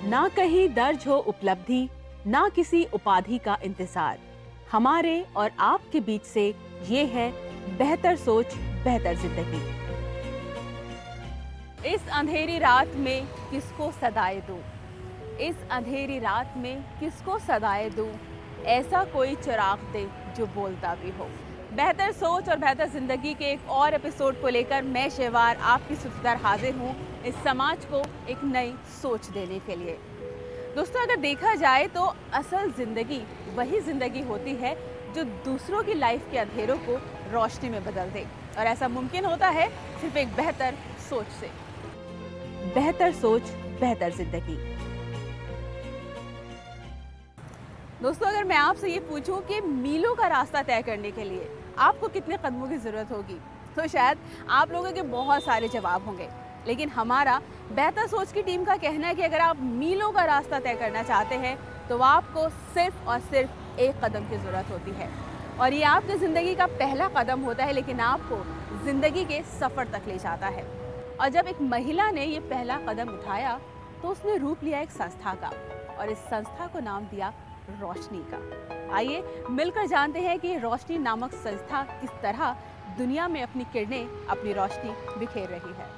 ना कहीं दर्ज हो उपलब्धि, ना किसी उपाधि का इंतजार। हमारे और आपके बीच से ये है बेहतर सोच बेहतर जिंदगी। इस अंधेरी रात में किसको सदाएं दूं, इस अंधेरी रात में किसको सदाएं दूं, ऐसा कोई चिराग दे जो बोलता भी हो। बेहतर सोच और बेहतर जिंदगी के एक और एपिसोड को लेकर मैं शेवार आपकी सुखदार हाजिर हूँ, इस समाज को एक नई सोच देने के लिए। दोस्तों, अगर देखा जाए तो असल जिंदगी वही जिंदगी होती है जो दूसरों की लाइफ के अंधेरों को रोशनी में बदल दे, और ऐसा मुमकिन होता है सिर्फ एक बेहतर सोच से। बेहतर सोच बेहतर जिंदगी। दोस्तों, अगर मैं आपसे ये पूछूं कि मीलों का रास्ता तय करने के लिए आपको कितने कदमों की ज़रूरत होगी, तो शायद आप लोगों के बहुत सारे जवाब होंगे। लेकिन हमारा बेहतर सोच की टीम का कहना है कि अगर आप मीलों का रास्ता तय करना चाहते हैं तो आपको सिर्फ और सिर्फ एक कदम की ज़रूरत होती है, और ये आपकी ज़िंदगी का पहला कदम होता है, लेकिन आपको ज़िंदगी के सफ़र तक ले जाता है। और जब एक महिला ने ये पहला कदम उठाया तो उसने रूप लिया एक संस्था का, और इस संस्था को नाम दिया रोशनी का। आइए मिलकर जानते हैं कि रोशनी नामक संस्था किस तरह दुनिया में अपनी किरणें, अपनी रोशनी बिखेर रही है।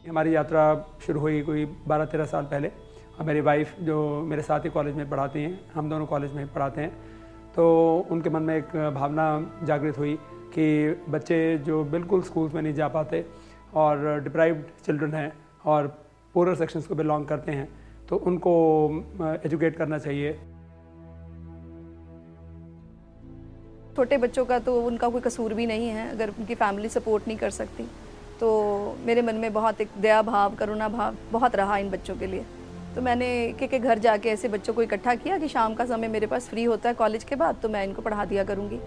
हमारी यात्रा शुरू हुई कोई 12-13 साल पहले, और मेरी वाइफ जो मेरे साथ ही कॉलेज में पढ़ाती हैं, हम दोनों कॉलेज में पढ़ाते हैं, तो उनके मन में एक भावना जागृत हुई कि बच्चे जो बिल्कुल स्कूल्स में नहीं जा पाते और डिप्राइव्ड चिल्ड्रन हैं और पुअर सेक्शंस को बिलोंग करते हैं, तो उनको एजुकेट करना चाहिए। छोटे बच्चों का तो उनका कोई कसूर भी नहीं है, अगर उनकी फैमिली सपोर्ट नहीं कर सकती, तो मेरे मन में बहुत एक दया भाव, करुणा भाव बहुत रहा इन बच्चों के लिए। तो मैंने के घर जाके ऐसे बच्चों को इकट्ठा किया कि शाम का समय मेरे पास फ्री होता है कॉलेज के बाद, तो मैं इनको पढ़ा दिया करूँगी।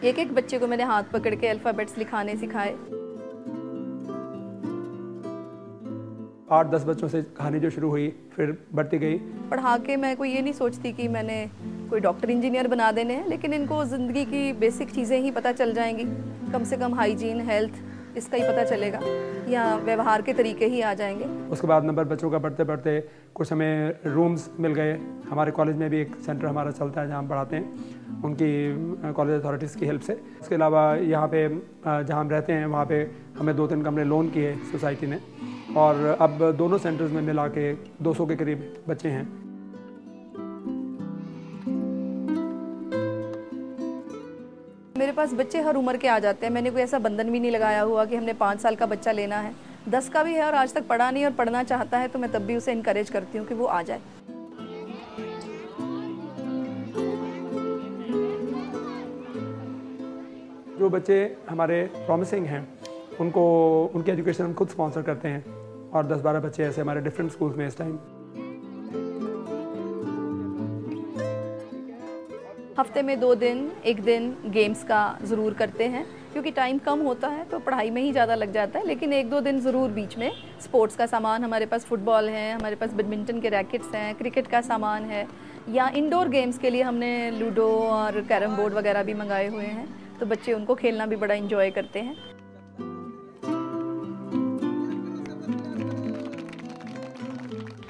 एक एक बच्चे को मैंने हाथ पकड़ के अल्फ़ाबेट्स लिखाने सिखाए। 8-10 बच्चों से कहानी जो शुरू हुई फिर बढ़ती गई। पढ़ा के मैं कोई ये नहीं सोचती कि मैंने कोई डॉक्टर इंजीनियर बना देने हैं, लेकिन इनको ज़िंदगी की बेसिक चीज़ें ही पता चल जाएंगी, कम से कम हाइजीन, हेल्थ, इसका ही पता चलेगा, या व्यवहार के तरीके ही आ जाएंगे। उसके बाद नंबर बच्चों का बढ़ते बढ़ते कुछ हमें रूम्स मिल गए। हमारे कॉलेज में भी एक सेंटर हमारा चलता है जहाँ हम पढ़ाते हैं, उनकी कॉलेज अथॉरिटीज़ की हेल्प से। इसके अलावा यहाँ पे जहाँ हम रहते हैं वहाँ पे हमें 2-3 कमरे लोन किए सोसाइटी ने, और अब दोनों सेंटर्स में मिला के 200 के करीब बच्चे हैं। मेरे पास बच्चे हर उम्र के आ जाते हैं, मैंने कोई ऐसा बंधन भी नहीं लगाया हुआ कि हमने 5 साल का बच्चा लेना है, 10 का भी है और आज तक पढ़ा नहीं और पढ़ना चाहता है, तो मैं तब भी उसे इनकरेज करती हूँ कि वो आ जाए। जो बच्चे हमारे प्रॉमिसिंग हैं उनको उनकी एजुकेशन हम खुद स्पॉन्सर करते हैं, और 10-12 बच्चे ऐसे हमारे डिफरेंट स्कूल्स में इस टाइम। हफ्ते में 2 दिन, 1 दिन गेम्स का ज़रूर करते हैं, क्योंकि टाइम कम होता है तो पढ़ाई में ही ज़्यादा लग जाता है, लेकिन 1-2 दिन ज़रूर बीच में स्पोर्ट्स का सामान, हमारे पास फुटबॉल है, हमारे पास बैडमिंटन के रैकेट्स हैं, क्रिकेट का सामान है, या इंडोर गेम्स के लिए हमने लूडो और कैरम बोर्ड वगैरह भी मंगाए हुए हैं, तो बच्चे उनको खेलना भी बड़ा इंजॉय करते हैं।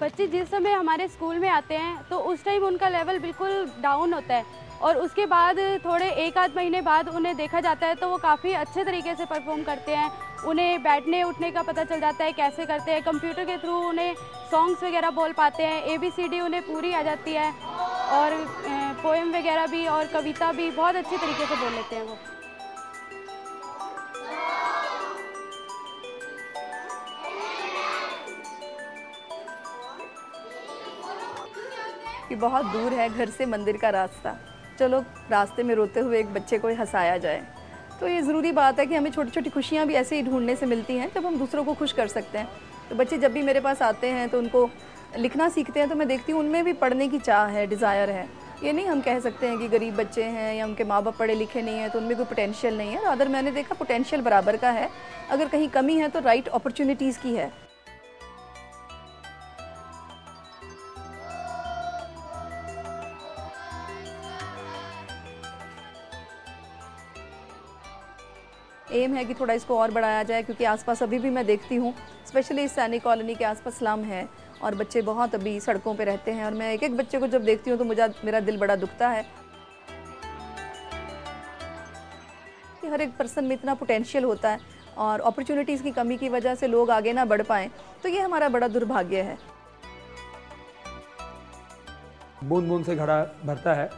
बच्चे जिस समय हमारे स्कूल में आते हैं तो उस टाइम उनका लेवल बिल्कुल डाउन होता है, और उसके बाद थोड़े 1 आध महीने बाद उन्हें देखा जाता है तो वो काफ़ी अच्छे तरीके से परफॉर्म करते हैं, उन्हें बैठने उठने का पता चल जाता है कैसे करते हैं। कंप्यूटर के थ्रू उन्हें सॉन्ग्स वगैरह बोल पाते हैं, ABCD उन्हें पूरी आ जाती है, और पोएम वगैरह भी और कविता भी बहुत अच्छी तरीके से बोल लेते हैं वो। कि बहुत दूर है घर से मंदिर का रास्ता, चलो रास्ते में रोते हुए एक बच्चे को हंसाया जाए। तो ये ज़रूरी बात है कि हमें छोटी छोटी खुशियाँ भी ऐसे ही ढूंढने से मिलती हैं जब हम दूसरों को खुश कर सकते हैं। तो बच्चे जब भी मेरे पास आते हैं तो उनको लिखना सीखते हैं, तो मैं देखती हूँ उनमें भी पढ़ने की चाह है, डिज़ायर है। ये नहीं हम कह सकते हैं कि गरीब बच्चे हैं या उनके माँ बाप पढ़े लिखे नहीं हैं तो उनमें कोई पोटेंशियल नहीं है। अदर मैंने देखा पोटेंशियल बराबर का है, अगर कहीं कमी है तो राइट अपॉर्चुनिटीज़ की है। एम है कि थोड़ा इसको और बढ़ाया जाए, क्योंकि आसपास अभी भी मैं देखती हूँ स्पेशली इस सैनिक कॉलोनी के आसपास स्लम है और बच्चे बहुत अभी सड़कों पे रहते हैं, और मैं एक एक बच्चे को जब देखती हूँ तो मेरा दिल बड़ा दुखता है कि हर एक पर्सन में इतना पोटेंशियल होता है और अपॉर्चुनिटीज़ की कमी की वजह से लोग आगे ना बढ़ पाएँ, तो ये हमारा बड़ा दुर्भाग्य है। बूंद बूंद से घड़ा भरता है,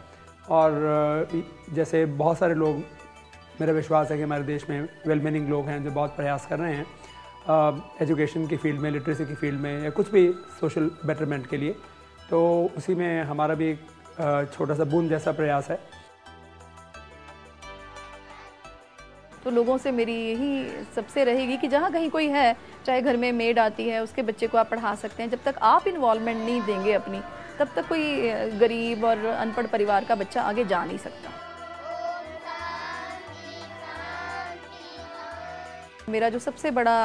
और जैसे बहुत सारे लोग, मेरा विश्वास है कि हमारे देश में वेल मीनिंग लोग हैं जो बहुत प्रयास कर रहे हैं एजुकेशन की फील्ड में, लिटरेसी की फील्ड में, या कुछ भी सोशल बेटरमेंट के लिए। तो उसी में हमारा भी एक छोटा सा बूंद जैसा प्रयास है। तो लोगों से मेरी यही सबसे रहेगी कि जहाँ कहीं कोई है, चाहे घर में मेड आती है, उसके बच्चे को आप पढ़ा सकते हैं। जब तक आप इन्वॉल्वमेंट नहीं देंगे अपनी, तब तक कोई गरीब और अनपढ़ परिवार का बच्चा आगे जा नहीं सकता। मेरा जो सबसे बड़ा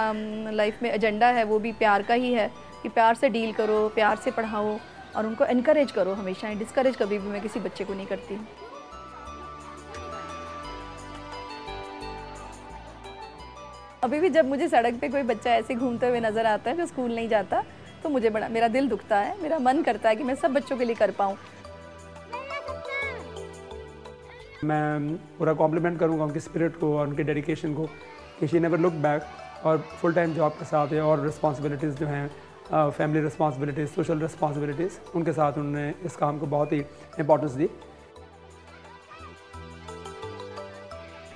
लाइफ में एजेंडा है वो भी प्यार का ही है कि प्यार से डील करो, प्यार से पढ़ाओ और उनको एनकरेज करो हमेशा। डिस्करेज कभी भी मैं किसी बच्चे को नहीं करती हूँ। अभी भी जब मुझे सड़क पे कोई बच्चा ऐसे घूमते हुए नज़र आता है जो स्कूल नहीं जाता, तो मुझे मेरा दिल दुखता है, मेरा मन करता है कि मैं सब बच्चों के लिए कर पाऊँ। मैं पूरा कॉम्प्लीमेंट करूँगा उनकी स्पिरिट को और उनके डेडिकेशन को कि शी नेवर लुक बैक, और फुल टाइम जॉब के साथ है और रिस्पॉन्सिबिलिटीज़ जो हैं, फैमिली रिस्पॉन्सिबिलिटीज़, सोशल रिस्पॉन्सिबिलिटीज़, उनके साथ उन्होंने इस काम को बहुत ही इम्पोर्टेंस दी।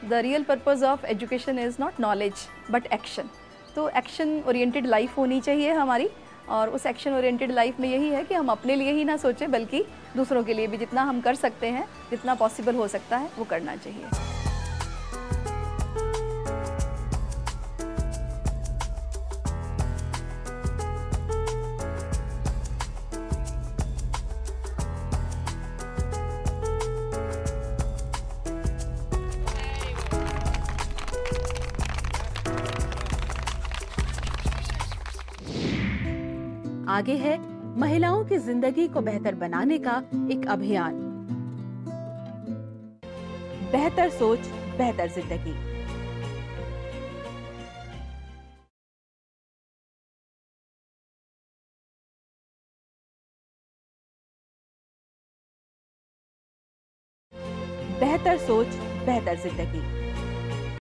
The real purpose of education is not knowledge but action. तो एक्शन ओरिएंटेड लाइफ होनी चाहिए हमारी, और उस एक्शन ओरिएंटेड लाइफ में यही है कि हम अपने लिए ही ना सोचें बल्कि दूसरों के लिए भी जितना हम कर सकते हैं, जितना पॉसिबल हो सकता है वो करना चाहिए। आगे है महिलाओं की जिंदगी को बेहतर बनाने का एक अभियान, बेहतर सोच बेहतर जिंदगी। बेहतर सोच बेहतर जिंदगी।